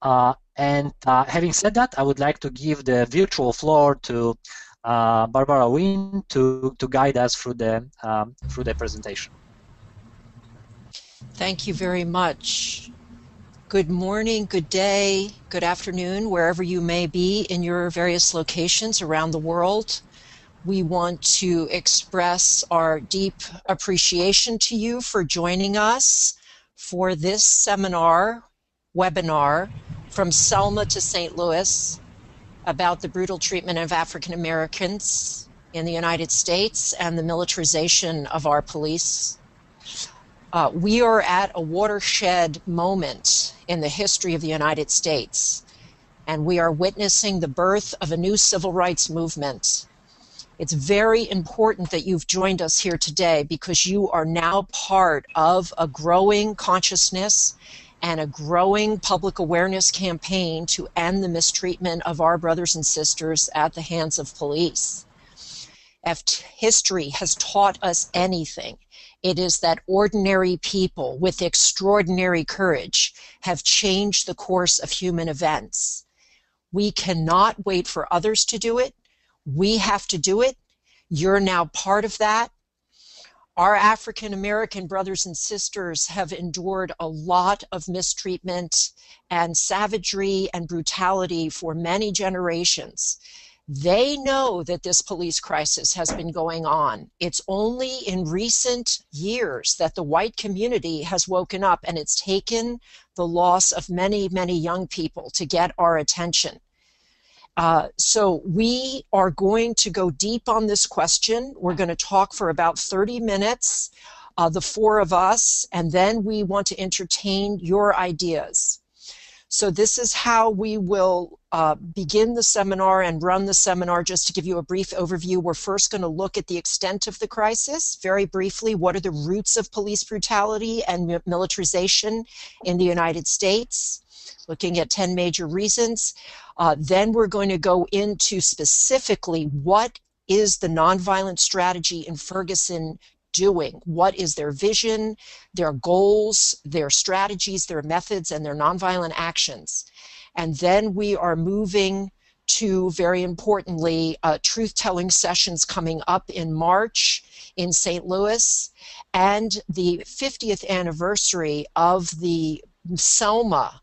Having said that, I would like to give the virtual floor to Barbara Wynn to guide us through the presentation. Thank you very much. Good morning, good day, good afternoon, wherever you may be in your various locations around the world. We want to express our deep appreciation to you for joining us for this webinar from Selma to St. Louis about the brutal treatment of African Americans in the United States and the militarization of our police. We are at a watershed moment in the history of the United States, and we are witnessing the birth of a new civil rights movement. It's very important that you've joined us here today because you are now part of a growing consciousness and a growing public awareness campaign to end the mistreatment of our brothers and sisters at the hands of police. If history has taught us anything, it is that ordinary people with extraordinary courage have changed the course of human events. We cannot wait for others to do it. We have to do it. You're now part of that. Our African American brothers and sisters have endured a lot of mistreatment and savagery and brutality for many generations. They know that this police crisis has been going on. It's only in recent years that the white community has woken up, and it's taken the loss of many, many young people to get our attention. So we are going to go deep on this question. We're going to talk for about 30 minutes, the four of us, and then we want to entertain your ideas. So this is how we will begin the seminar and run the seminar. Just to give you a brief overview, we're first going to look at the extent of the crisis. Very briefly, what are the roots of police brutality and militarization in the United States? Looking at 10 major reasons. Then we're going to go into specifically what is the nonviolent strategy in Ferguson doing? What is their vision, their goals, their strategies, their methods, and their nonviolent actions? And then we are moving to, very importantly, truth-telling sessions coming up in March in St. Louis, and the 50th anniversary of the Selma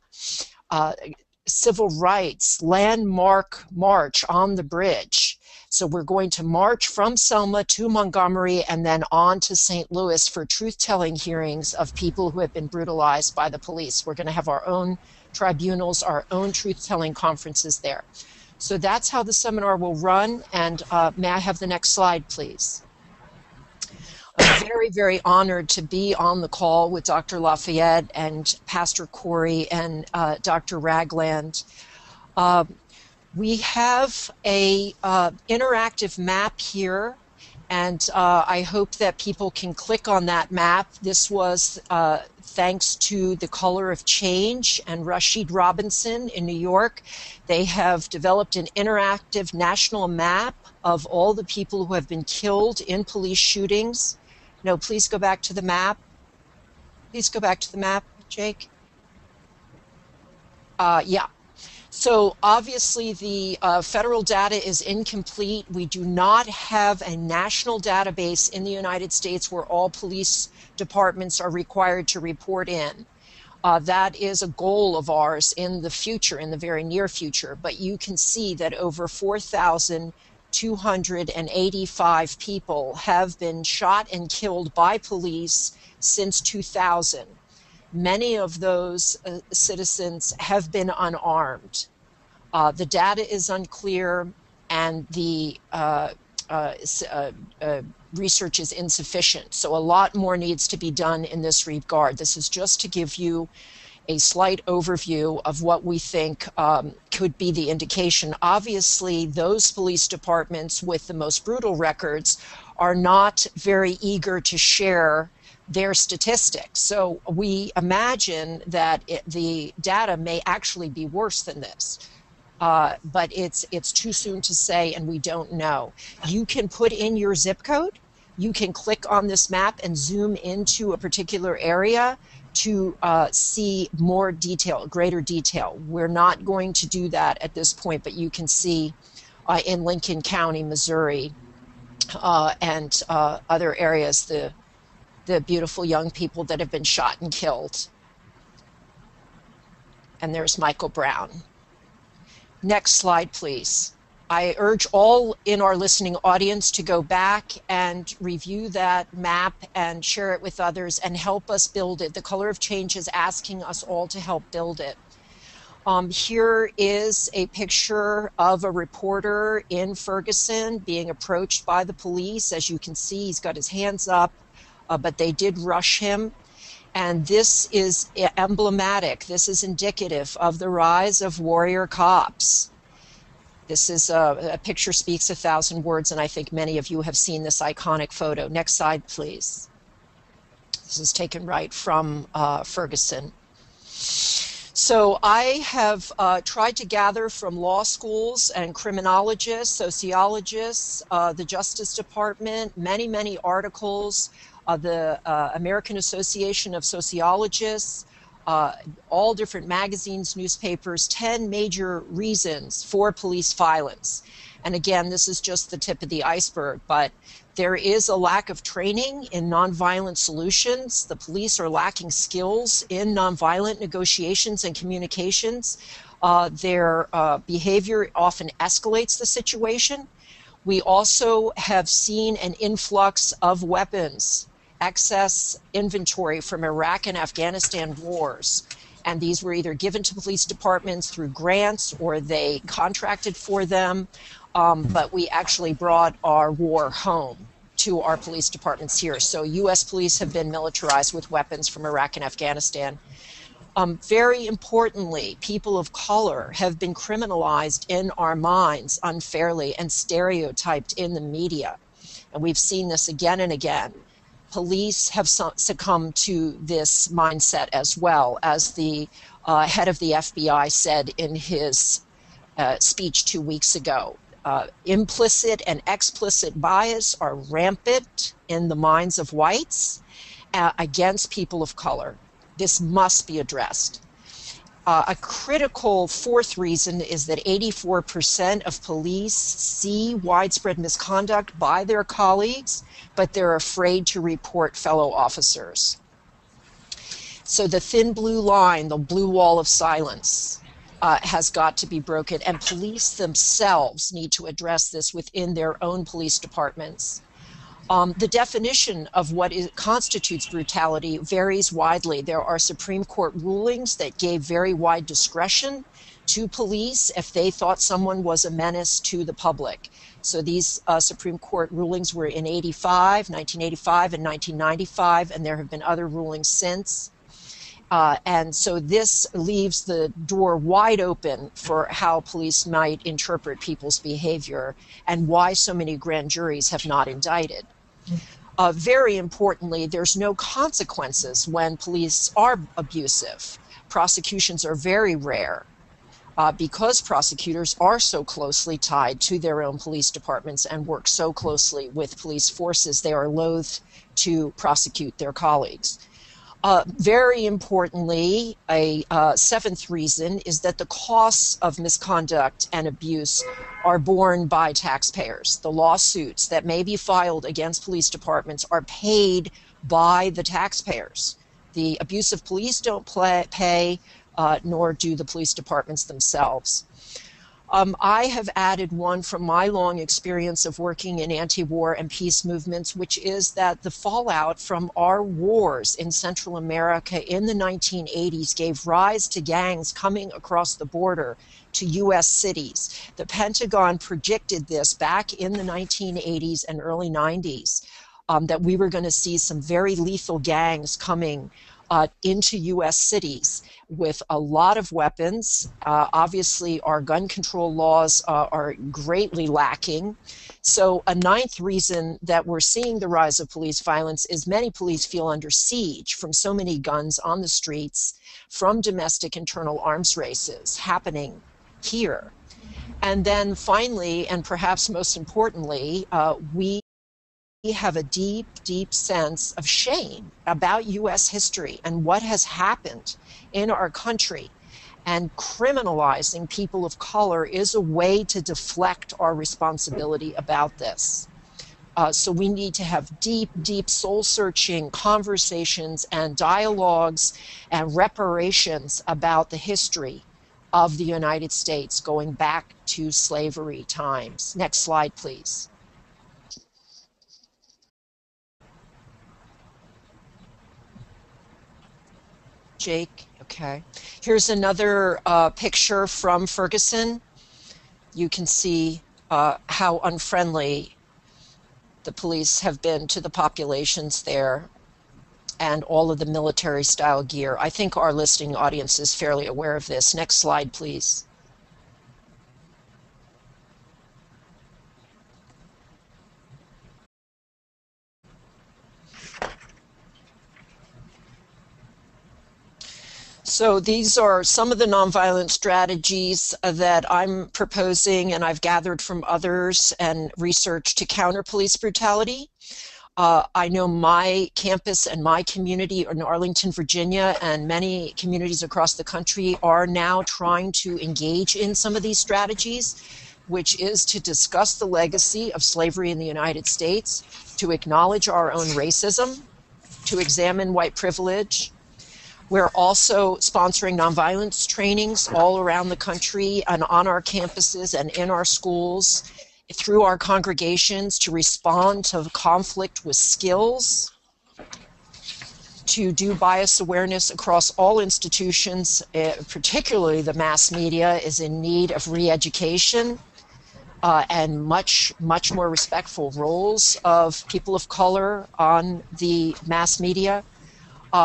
civil rights landmark march on the bridge. So we're going to march from Selma to Montgomery and then on to St. Louis for truth-telling hearings of people who have been brutalized by the police. We're going to have our own tribunals, our own truth-telling conferences there. So that's how the seminar will run, and may I have the next slide, please? I'm very, very honored to be on the call with Dr. Lafayette and Pastor Corey and Dr. Ragland. We have a interactive map here, and I hope that people can click on that map. This was thanks to the Color of Change and Rashid Robinson in New York. They have developed an interactive national map of all the people who have been killed in police shootings. No, please go back to the map. Please go back to the map, Jake. Yeah. So obviously the federal data is incomplete. We do not have a national database in the United States where all police departments are required to report in. That is a goal of ours in the future, in the very near future. But you can see that over 4,285 people have been shot and killed by police since 2000. Many of those citizens have been unarmed. The data is unclear, and the research is insufficient. So a lot more needs to be done in this regard. This is just to give you a slight overview of what we think could be the indication. Obviously, those police departments with the most brutal records are not very eager to share their statistics. So we imagine that the data may actually be worse than this. But it's too soon to say, and we don't know. You can put in your zip code. You can click on this map and zoom into a particular area to see more detail, greater detail. We're not going to do that at this point, but you can see in Lincoln County, Missouri, and other areas, the beautiful young people that have been shot and killed. And there's Michael Brown. Next slide, please. I urge all in our listening audience to go back and review that map and share it with others and help us build it. The Color of Change is asking us all to help build it. Here is a picture of a reporter in Ferguson being approached by the police. As you can see, he's got his hands up, but they did rush him. And this is emblematic. This is indicative of the rise of warrior cops. This is a picture speaks 1,000 words, and I think many of you have seen this iconic photo. Next slide, please. This is taken right from Ferguson. So I have tried to gather from law schools and criminologists, sociologists, the Justice Department, many articles, the American Association of Sociologists, all different magazines, newspapers, 10 major reasons for police violence. And again, this is just the tip of the iceberg, but there is a lack of training in nonviolent solutions. The police are lacking skills in nonviolent negotiations and communications. Their behavior often escalates the situation. We also have seen an influx of weapons, excess inventory from Iraq and Afghanistan wars. And these were either given to police departments through grants or they contracted for them. But we actually brought our war home to our police departments here. So U.S. police have been militarized with weapons from Iraq and Afghanistan. Very importantly, people of color have been criminalized in our minds unfairly and stereotyped in the media. And we've seen this again and again. Police have succumbed to this mindset as well, as the head of the FBI said in his speech 2 weeks ago. Implicit and explicit bias are rampant in the minds of whites against people of color. This must be addressed. A critical fourth reason is that 84% of police see widespread misconduct by their colleagues, but they're afraid to report fellow officers. So the thin blue line, the blue wall of silence, has got to be broken, and police themselves need to address this within their own police departments. The definition of what constitutes brutality varies widely. There are Supreme Court rulings that gave very wide discretion to police if they thought someone was a menace to the public. So these Supreme Court rulings were in 1985 and 1995, and there have been other rulings since. And so this leaves the door wide open for how police might interpret people's behavior and why so many grand juries have not indicted. Very importantly, there's no consequences when police are abusive. Prosecutions are very rare because prosecutors are so closely tied to their own police departments and work so closely with police forces. They are loath to prosecute their colleagues. Very importantly, a seventh reason is that the costs of misconduct and abuse are borne by taxpayers. The lawsuits that may be filed against police departments are paid by the taxpayers. The abusive police don't pay, nor do the police departments themselves. I have added one from my long experience of working in anti-war and peace movements, which is that the fallout from our wars in Central America in the 1980s gave rise to gangs coming across the border to U.S. cities. The Pentagon predicted this back in the 1980s and early 90s, that we were going to see some very lethal gangs coming into U.S. cities with a lot of weapons. Obviously, our gun control laws are greatly lacking. So a ninth reason that we're seeing the rise of police violence is many police feel under siege from so many guns on the streets, from domestic internal arms races happening here. And then finally, and perhaps most importantly, we have a deep, deep sense of shame about U.S. history and what has happened in our country. And criminalizing people of color is a way to deflect our responsibility about this. So we need to have deep, deep soul-searching conversations and dialogues and reparations about the history of the United States going back to slavery times. Next slide, please. Jake, okay. Here's another picture from Ferguson. You can see how unfriendly the police have been to the populations there and all of the military style gear. I think our listening audience is fairly aware of this. Next slide, please. So these are some of the nonviolent strategies that I'm proposing and I've gathered from others and research to counter police brutality. I know my campus and my community in Arlington, Virginia, and many communities across the country are now trying to engage in some of these strategies, which is to discuss the legacy of slavery in the United States, to acknowledge our own racism, to examine white privilege. We're also sponsoring nonviolence trainings all around the country and on our campuses and in our schools through our congregations to respond to conflict with skills, to do bias awareness across all institutions, particularly the mass media is in need of re-education and much more respectful roles of people of color on the mass media.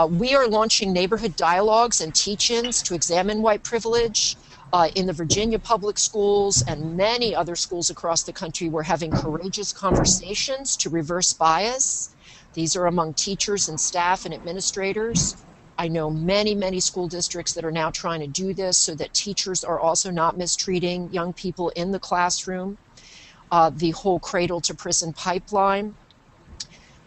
We are launching neighborhood dialogues and teach-ins to examine white privilege. In the Virginia public schools and many other schools across the country, we're having courageous conversations to reverse bias. These are among teachers and staff and administrators. I know many school districts that are now trying to do this so that teachers are also not mistreating young people in the classroom. The whole cradle to prison pipeline.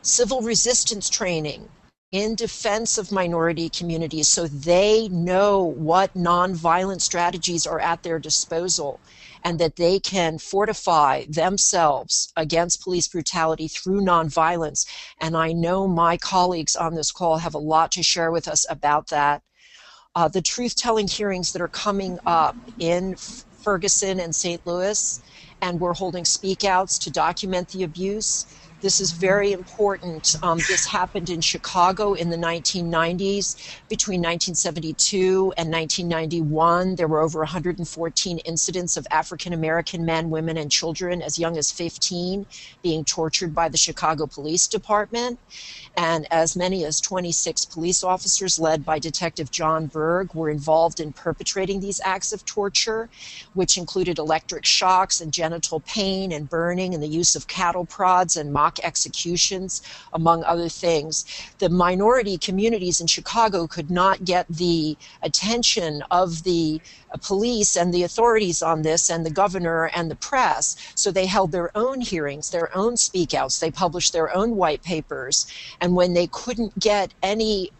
Civil resistance training in defense of minority communities so they know what nonviolent strategies are at their disposal and that they can fortify themselves against police brutality through nonviolence. And I know my colleagues on this call have a lot to share with us about that. The truth-telling hearings that are coming up in Ferguson and St. Louis, and we're holding speak-outs to document the abuse. This is very important. This happened in Chicago in the 1990s. Between 1972 and 1991, there were over 114 incidents of African-American men, women, and children as young as 15 being tortured by the Chicago Police Department. And as many as 26 police officers led by Detective John Berg were involved in perpetrating these acts of torture, which included electric shocks and genital pain and burning and the use of cattle prods and mock executions, among other things. The minority communities in Chicago could not get the attention of the police and the authorities on this and the governor and the press, so they held their own hearings, their own speak-outs, they published their own white papers, and when they couldn't get any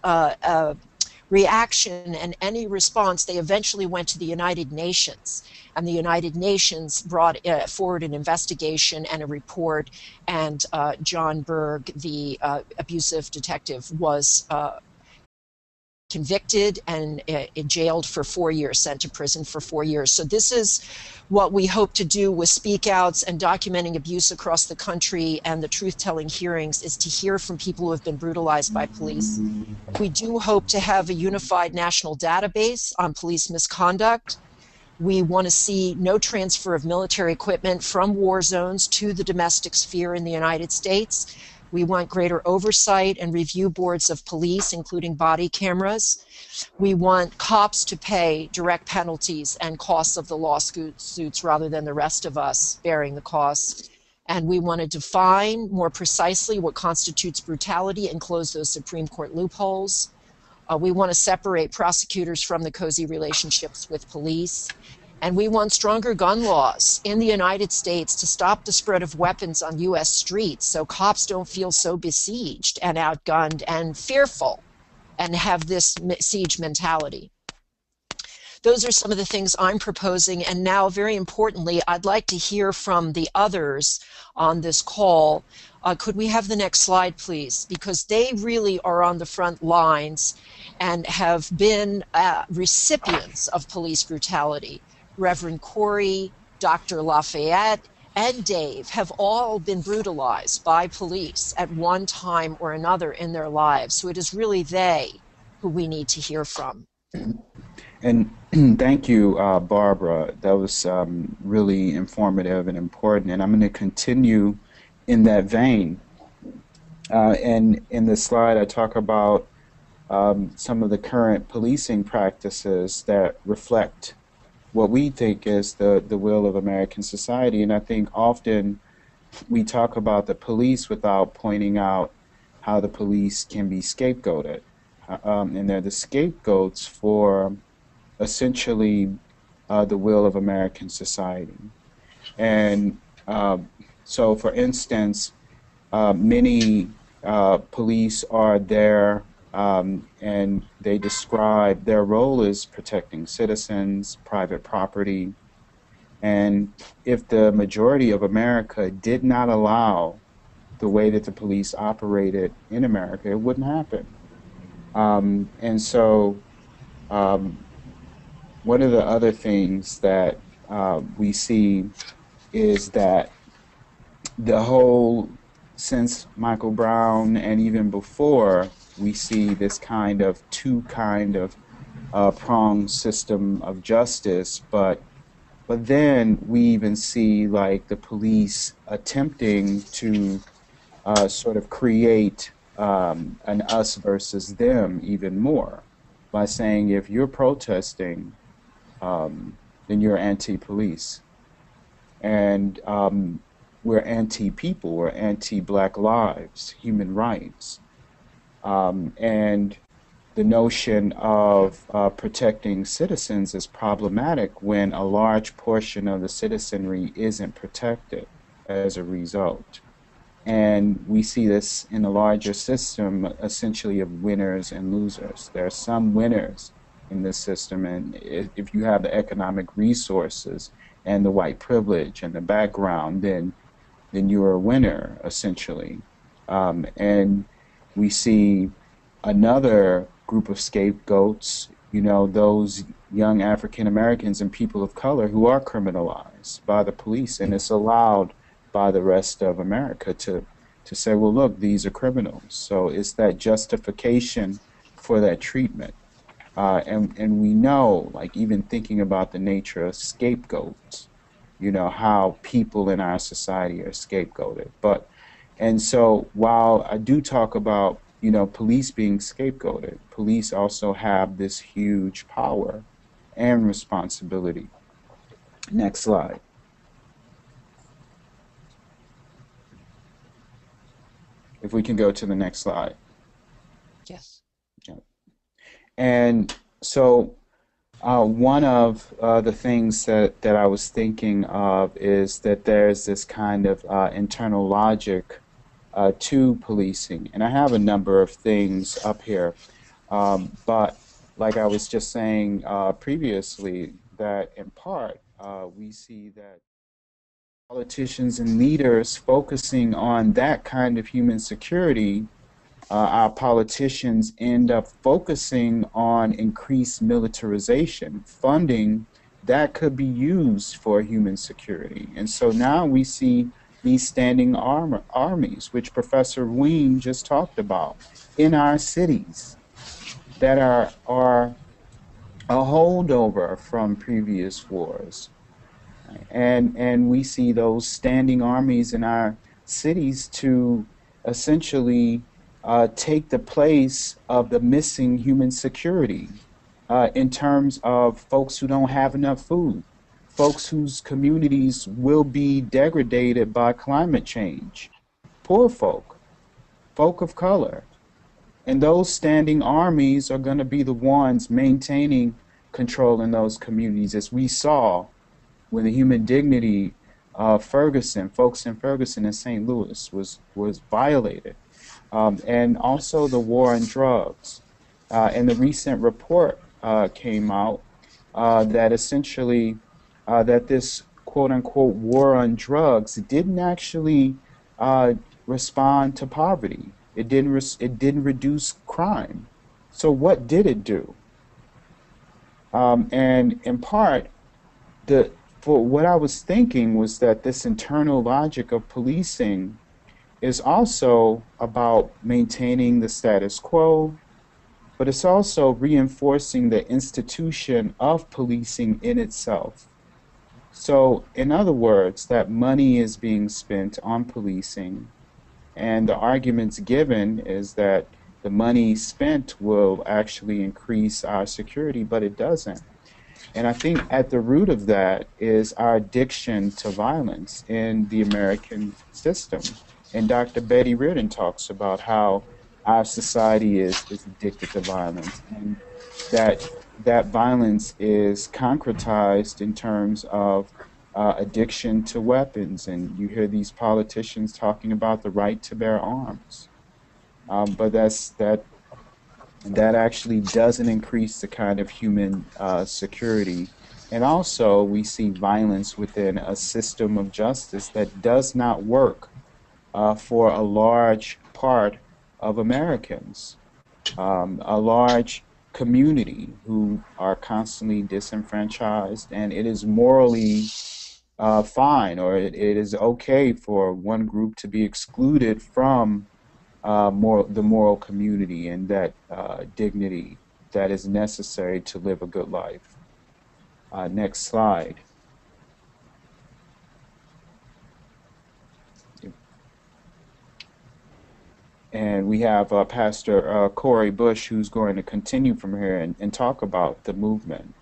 reaction and any response, they eventually went to the United Nations. And the United Nations brought forward an investigation and a report, and John Berg, the abusive detective, was convicted and jailed for 4 years, sent to prison for 4 years. So this is what we hope to do with speak-outs and documenting abuse across the country and the truth-telling hearings, is to hear from people who have been brutalized by police. We do hope to have a unified national database on police misconduct. We want to see no transfer of military equipment from war zones to the domestic sphere in the United States. We want greater oversight and review boards of police, including body cameras. We want cops to pay direct penalties and costs of the lawsuits rather than the rest of us bearing the costs. And we want to define more precisely what constitutes brutality and close those Supreme Court loopholes. We want to separate prosecutors from the cozy relationships with police. And we want stronger gun laws in the United States to stop the spread of weapons on U.S. streets so cops don't feel so besieged and outgunned and fearful and have this siege mentality. Those are some of the things I'm proposing. And now, very importantly, I'd like to hear from the others on this call. Could we have the next slide, please? Because they really are on the front lines and have been recipients of police brutality. Reverend Corey, Dr. Lafayette, and Dave have all been brutalized by police at one time or another in their lives. So it is really they who we need to hear from. And thank you, Barbara. That was really informative and important. And I'm going to continue in that vein. And in the slide, I talk about some of the current policing practices that reflect what we think is the will of American society. And I think often we talk about the police without pointing out how the police can be scapegoated. And they're the scapegoats for essentially the will of American society. And so, for instance, many police are there and they describe their role as protecting citizens, private property. And if the majority of America did not allow the way that the police operated in America, it wouldn't happen. And so one of the other things that we see is that the whole, since Michael Brown and even before, we see this kind of pronged system of justice, but then we even see like the police attempting to sort of create an us versus them even more by saying if you're protesting, then you're anti-police. And we're anti-people, we're anti-Black lives, human rights. And the notion of protecting citizens is problematic when a large portion of the citizenry isn't protected as a result. And we see this in a larger system, essentially, of winners and losers. There are some winners in this system, and if you have the economic resources and the white privilege and the background, then you're a winner, essentially. And we see another group of scapegoats, you know, those young African Americans and people of color who are criminalized by the police, and it's allowed by the rest of America to say, well, look, these are criminals. So it's that justification for that treatment. And we know, like even thinking about the nature of scapegoats, you know, how people in our society are scapegoated. And so while I do talk about, you know, police being scapegoated, police also have this huge power and responsibility. Next slide. If we can go to the next slide. Yes. Yeah. And so one of the things that I was thinking of is that there's this kind of internal logic to policing. And I have a number of things up here. But like I was just saying previously, that in part we see that politicians and leaders focusing on that kind of human security, our politicians end up focusing on increased militarization, funding that could be used for human security. And so now we see these standing armies, which Professor Ween just talked about, in our cities that are a holdover from previous wars. And we see those standing armies in our cities to essentially take the place of the missing human security in terms of folks who don't have enough food, folks whose communities will be degraded by climate change, poor folk, folk of color. And those standing armies are going to be the ones maintaining controlling those communities, as we saw when the human dignity of Ferguson, folks in Ferguson and St. Louis was violated. And also the war on drugs. And the recent report came out that essentially that this quote unquote war on drugs didn't actually respond to poverty. It didn't reduce crime. So what did it do? And in part, for what I was thinking was that this internal logic of policing is also about maintaining the status quo, but it's also reinforcing the institution of policing in itself. So, in other words, that money is being spent on policing, and the arguments given is that the money spent will actually increase our security, but it doesn't. And I think at the root of that is our addiction to violence in the American system. And Dr. Betty Reardon talks about how our society is addicted to violence, and that violence is concretized in terms of addiction to weapons. And you hear these politicians talking about the right to bear arms. But that actually doesn't increase the kind of human security. And also, we see violence within a system of justice that does not work for a large part of Americans, a large community who are constantly disenfranchised, and it is morally fine, or it is okay for one group to be excluded from the moral community and that dignity that is necessary to live a good life. Next slide. And we have Pastor Corey Bush, who's going to continue from here and talk about the movement.